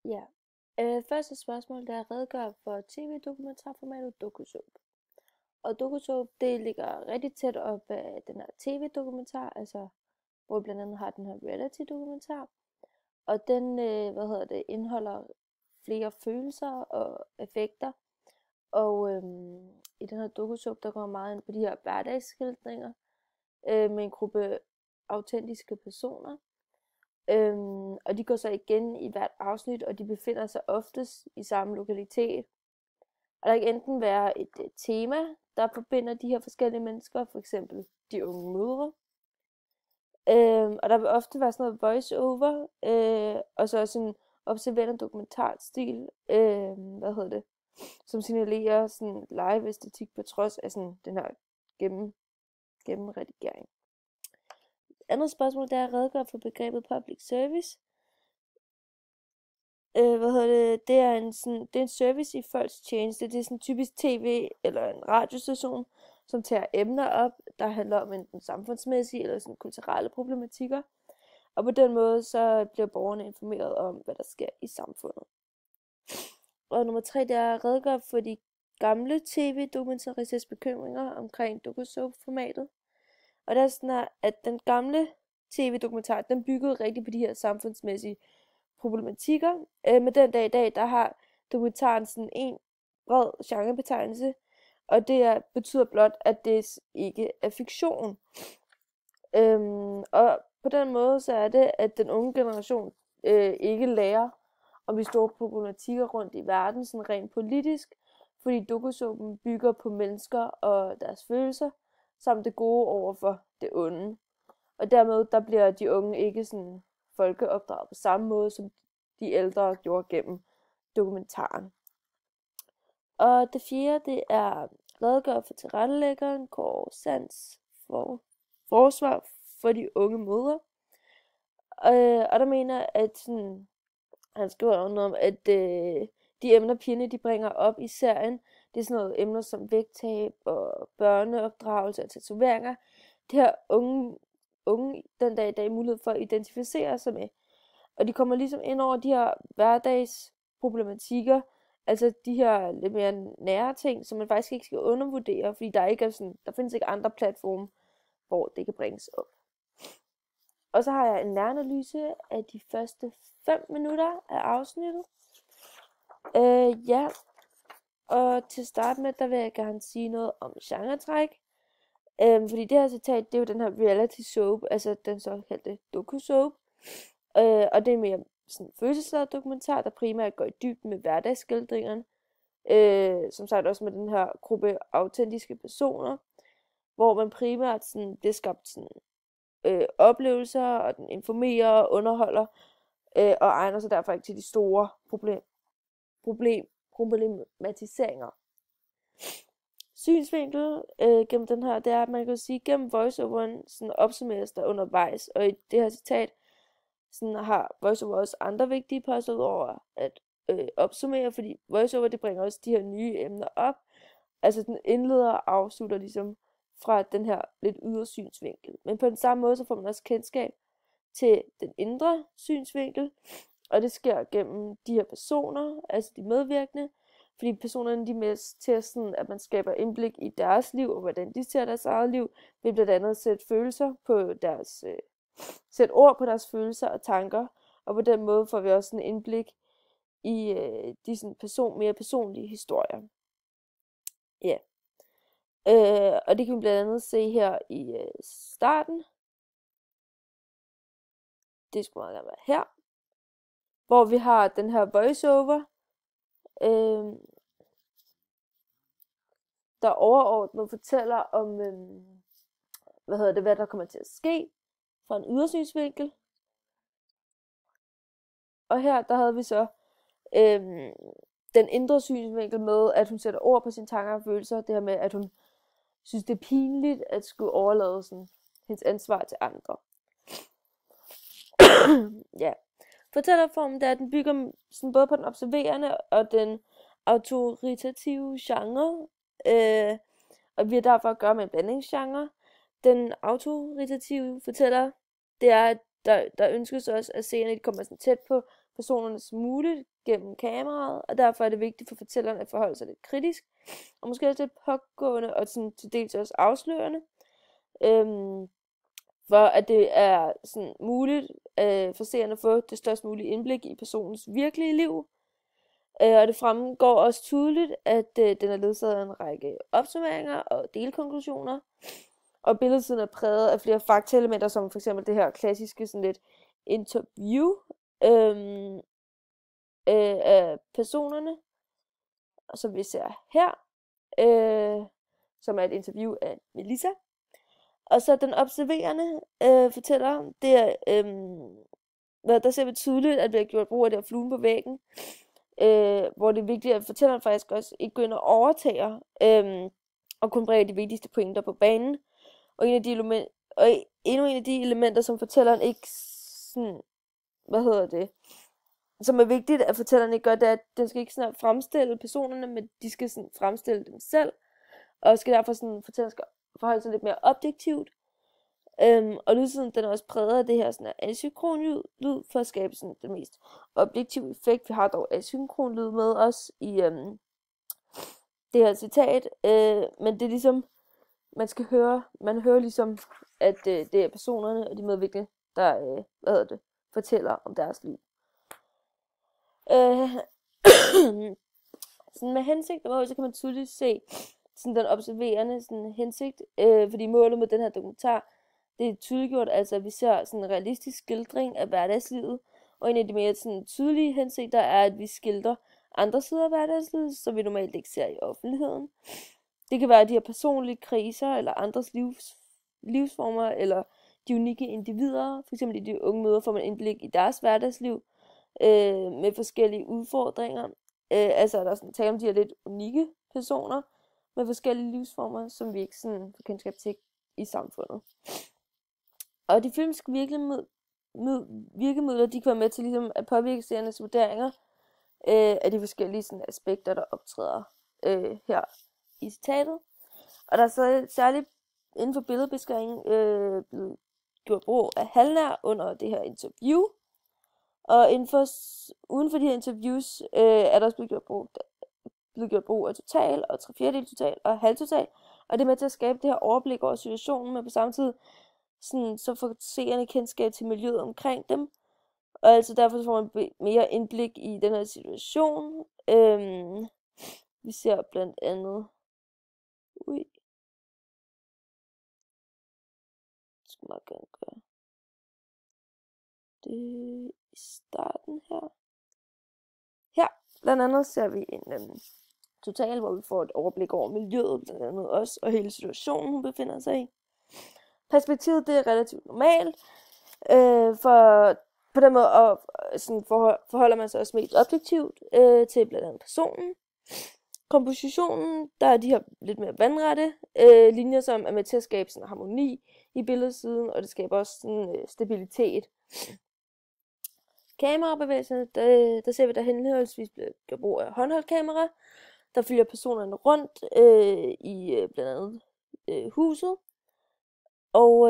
Ja. Første spørgsmål, der er redegør for tv-dokumentarformatet DokuSoap. Og DokuSoap, det ligger rigtig tæt op af den her tv-dokumentar, altså hvor vi blandt andet har den her reality-dokumentar. Og den, indeholder flere følelser og effekter. Og i den her DokuSoap, der går meget ind på de her hverdagsskildringer med en gruppe autentiske personer. Og de går så igen i hvert afsnit, og de befinder sig oftest i samme lokalitet. Og der kan enten være et tema, der forbinder de her forskellige mennesker, for eksempel de unge mødre. Og der vil ofte være sådan noget voice-over, og så også en observerende dokumentarstil, som signalerer sådan live æstetik på trods af sådan den her gennemredigering. Andet spørgsmål, der er redegør for begrebet public service. Det er en service i folks tjeneste. Det er sådan typisk tv eller en radiostation, som tager emner op, der handler om enten samfundsmæssige eller sådan kulturelle problematikker. Og på den måde så bliver borgerne informeret om, hvad der sker i samfundet. Og nummer 3, det er at redegøre for de gamle tv-dokumentaristers bekymringer omkring DokuSoap-formatet. Og det er sådan, at den gamle tv-dokumentar, den byggede rigtig på de her samfundsmæssige problematikker. Men den dag i dag, der har dokumentaren sådan en bred genrebetegnelse, og det betyder blot, at det ikke er fiktion. Og på den måde, så er det, at den unge generation ikke lærer om de store problematikker rundt i verden, sådan rent politisk, fordi DokuSoapen bygger på mennesker og deres følelser, samt det gode over for det onde. Og dermed, der bliver de unge ikke sådan folkeopdraget på samme måde, som de ældre gjorde gennem dokumentaren. Og det fjerde, det er redegør for tilrettelæggeren Kåre Sands forsvar for de unge mødre. Og der mener, at sådan, han skriver noget om, at de emner pigerne, de bringer op i serien, det er sådan noget emner som vægttab og børneopdragelse og tatoveringer. Det her unge den dag i dag mulighed for at identificere sig med. Og de kommer ligesom ind over de her hverdagsproblematikker, altså de her lidt mere nære ting, som man faktisk ikke skal undervurdere, fordi der findes ikke andre platforme, hvor det kan bringes op. Og så har jeg en næranalyse af de første 5 minutter af afsnittet. Og til start med, der vil jeg gerne sige noget om genretræk. Fordi det her citat, det er jo den her reality soap, altså den såkaldte DokuSoap. Og det er mere sådan en følelsesladet dokumentar, der primært går i dybden med hverdagsskildringerne. Som sagt også med den her gruppe autentiske personer, hvor man primært sådan, det er skabt sådan, oplevelser, og den informerer og underholder, og egner sig derfor ikke til de store problematiseringer. Synsvinkel gennem den her, det er, at man kan sige, gennem voiceoveren sådan opsummeres der undervejs, og i det her citat sådan har voiceover også andre vigtige poster over at opsummere, fordi voiceover, det bringer også de her nye emner op, altså den indleder og afslutter ligesom fra den her lidt ydre synsvinkel. Men på den samme måde, så får man også kendskab til den indre synsvinkel, og det sker gennem de her personer, altså de medvirkende, fordi personerne, de er med til sådan, at man skaber indblik i deres liv, og hvordan de ser deres eget liv, ved blandt andet sætte ord på deres følelser og tanker, og på den måde får vi også en indblik i de sådan mere personlige historier. Ja. Og det kan vi blandt andet se her i starten. Det skulle meget gerne være her. Hvor vi har den her voiceover, der overordnet fortæller om, hvad der kommer til at ske fra en ydersynsvinkel. Og her, der havde vi så den indre synsvinkel med, at hun sætter ord på sine tanker og følelser. Det her med, at hun synes, det er pinligt at skulle overlade sådan, hendes ansvar til andre. Ja. Fortællerformen, der den bygger sådan både på den observerende og den autoritative genre. Og vi har derfor at gøre med en blandingsgenre. Den autoritative fortæller, det er, at der ønskes også, at seerne kommer sådan tæt på personerne som muligt gennem kameraet, og derfor er det vigtigt for fortælleren at forholde sig lidt kritisk, og måske også lidt pågående og sådan, til dels også afslørende, for at det er sådan muligt for seerne at få det størst mulige indblik i personens virkelige liv. Og det fremgår også tydeligt, at den er ledsaget af en række opsummeringer og delkonklusioner. Og billedsiden er præget af flere faktaelementer, som for eksempel det her klassiske sådan lidt interview af personerne, som vi ser her, som er et interview af Melissa. Og så den observerende fortæller, det er, der ser vi tydeligt, at vi har gjort brug af det her fluen på væggen, hvor det er vigtigt, at fortælleren faktisk også ikke går ind og overtager, og kun bringer de vigtigste pointer på banen. Og endnu en af de elementer, som fortælleren ikke sådan, som er vigtigt, at fortælleren ikke gør, det er, at den skal ikke sådan fremstille personerne, men de skal sådan fremstille dem selv, og skal derfor sådan, fortælleren skal forholde sig lidt mere objektivt. Og lydsiden, den er også præget af det her sådan asynkron lyd, for at skabe sådan den mest objektive effekt. Vi har dog asynkron lyd med os i det her citat, men det er ligesom, man hører ligesom, at det er personerne og de medvirkende, der fortæller om deres liv. Sådan med hensigt, så kan man tydeligt se sådan den observerende sådan hensigt, fordi målet med den her dokumentar, det er tydeliggjort, altså at vi ser sådan en realistisk skildring af hverdagslivet, og en af de mere sådan tydelige hensigter er, at vi skildrer andre sider af hverdagslivet, som vi normalt ikke ser i offentligheden. Det kan være de her personlige kriser, eller andres livsformer, eller de unikke individer. For eksempel i de unge møder får man indblik i deres hverdagsliv, med forskellige udfordringer. Altså der er sådan tale om de her lidt unikke personer, med forskellige livsformer, som vi ikke sådan får kendskab til i samfundet. Og de filmiske virkemidler, de kan være med til ligesom at påvirke seernes vurderinger af de forskellige sådan, aspekter, der optræder her i citatet. Og der er så særligt inden for billedbeskrivningen blevet gjort brug af halvnær under det her interview. Og uden for de her interviews er der også blevet gjort brug af total og 3/4 total og halvtotal. Og det er med til at skabe det her overblik over situationen, men på samme tid sådan, så får seerne kendskab til miljøet omkring dem. Og altså derfor får man mere indblik i den her situation. Vi ser blandt andet... Det skal meget gerne gøre det i starten her. Her, blandt andet ser vi en total, hvor vi får et overblik over miljøet, blandt andet også, og hele situationen, hun befinder sig i. Perspektivet, det er relativt normalt, for på den måde sådan forholder man sig også mest objektivt til blandt andet personen. Kompositionen, der er de her lidt mere vandrette linjer, som er med til at skabe sådan harmoni i billedsiden, og det skaber også sådan stabilitet. Kamerabevægelserne, der ser vi der henholdsvis bliver brug af håndholdt kamera, der følger personerne rundt i blandt andet huset. Og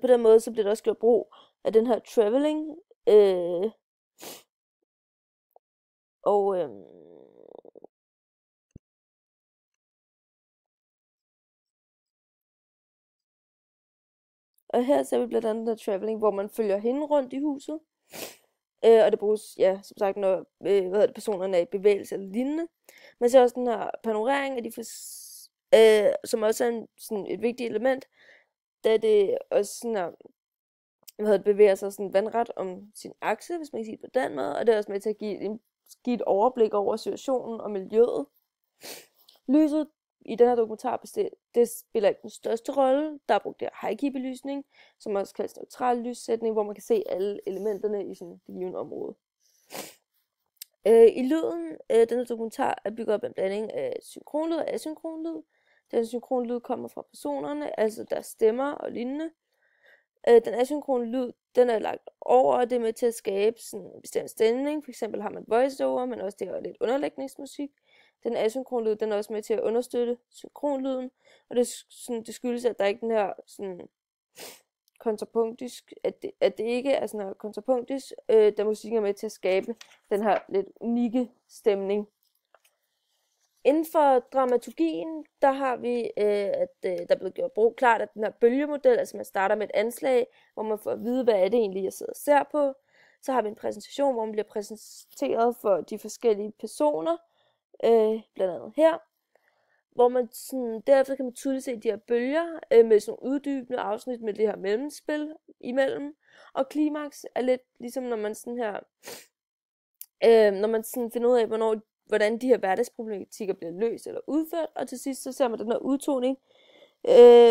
på den måde, så bliver der også gjort brug af den her traveling. Og her ser vi blandt andet der traveling, hvor man følger hende rundt i huset. Og det bruges, ja, som sagt, når personerne er i bevægelse eller lignende. Man ser også den her panorering af de som også er sådan et vigtigt element, da det også sådan bevæger sig sådan vandret om sin akse, hvis man kan sige det på den måde, og det er også med til at give et overblik over situationen og miljøet. Lyset i den her dokumentar, det spiller ikke den største rolle. Der er brugt der high-key-belysning, som også kaldes neutral lyssætning, hvor man kan se alle elementerne i sådan det givne område. I lyden, den her dokumentar er bygget op af en blanding af synkronlyd og asynkronlyd. Den synkronlyd kommer fra personerne, altså deres stemmer og lignende. Den asynkrone lyd, den er lagt over, og det er med til at skabe sådan en bestemt stemning. For eksempel har man voiceover, men også det her lidt underlægningsmusik. Den asynkrone lyd, den er også med til at understøtte synkronlyden, og det skyldes, at der ikke den her sådan kontrapunktisk, at det ikke er sådan noget kontrapunktisk, da musikken er med til at skabe den her lidt unikke stemning. Inden for dramaturgien, der har vi, at der er blevet gjort klart, at den her bølgemodel, altså man starter med et anslag, hvor man får at vide, hvad er det egentlig, jeg sidder og ser på. Så har vi en præsentation, hvor man bliver præsenteret for de forskellige personer, blandt andet her, hvor man sådan, derefter kan man tydeligt se de her bølger, med sådan uddybende afsnit med det her mellemspil imellem. Og klimaks er lidt ligesom, når man sådan her, når man sådan finder ud af, hvordan de her hverdagsproblematikker bliver løst eller udført, og til sidst så ser man den her udtoning,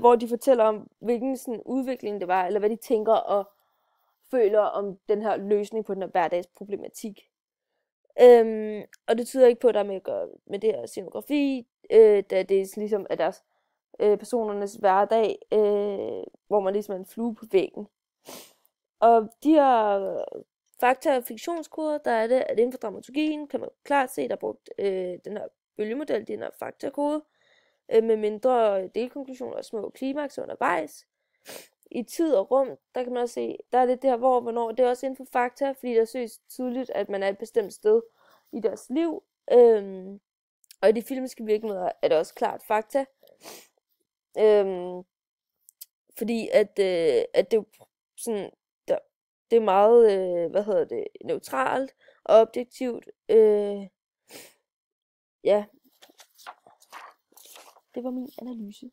hvor de fortæller om, hvilken sådan udvikling det var, eller hvad de tænker og føler om den her løsning på den her hverdagsproblematik. Og det tyder ikke på, at der er med at gøre med det her scenografi, da det er ligesom af deres personernes hverdag, hvor man ligesom er en flue på væggen. Og de her fakta- og fiktionskoder, der er det, at inden for dramaturgien kan man klart se, der er brugt den her bølgemodel, den her faktakode, med mindre delkonklusioner og små klimaks undervejs. I tid og rum, der kan man også se, der er det der, hvornår, det er også inden for fakta, fordi der er så tydeligt, at man er et bestemt sted i deres liv. Og i de filmiske virkemidler er det også klart fakta. Fordi at det sådan, det er meget, neutralt og objektivt. Ja, det var min analyse.